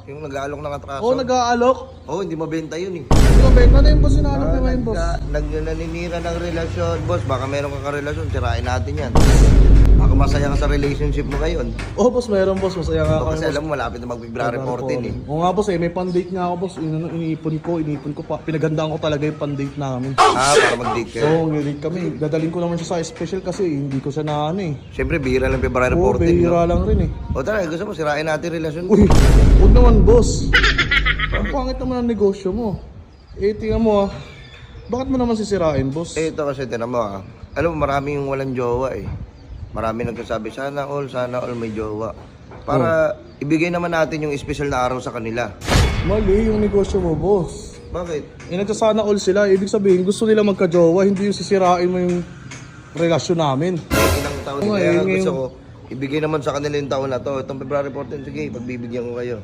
Yung nag-aalok ng atraso. Oo, nag-aalok. Oo, hindi mabenta yun eh. Hindi ko benta na yung boss, sinalok na yung boss. Naninira ng relasyon. Boss, baka meron kang karelasyon, sirain natin yan. Baka masaya ka sa relationship mo ngayon. Oo boss, meron boss, masaya nga ako. Kasi alam mo, malapit na mag-February 14 eh. Oo nga boss may pan-date nga ako boss. Iniipon ko pa. Pinagandaan ko talaga yung pan-date namin. Para mag-date kayo. Oo, ngilig kami. Dadalhin ko naman siya sa special kasi hindi ko siya na ano eh. Siyempre, bihira lang February 14. Oo, bihira lang rin eh. O tara, gusto mo, sirain natin yung relasyon. Uy, huwag naman boss. Ang pangit naman ang negosyo mo. Tingnan mo bakit mo naman sisirain boss? Ito kasi, tinan mo alam mo, marami yung walang jowa eh. Marami nagsasabi, sana all may jowa. Para ibigay naman natin yung special na araw sa kanila. Mali yung negosyo mo boss. Bakit? Nagsasana all sila. Ibig sabihin, gusto nila magka-jowa, hindi yung sisirain mo yung relasyon namin. Ilang taon kaya gusto ko, ibigay naman sa kanila yung taon na to. Itong February 14, sige, pagbibigyan ko kayo.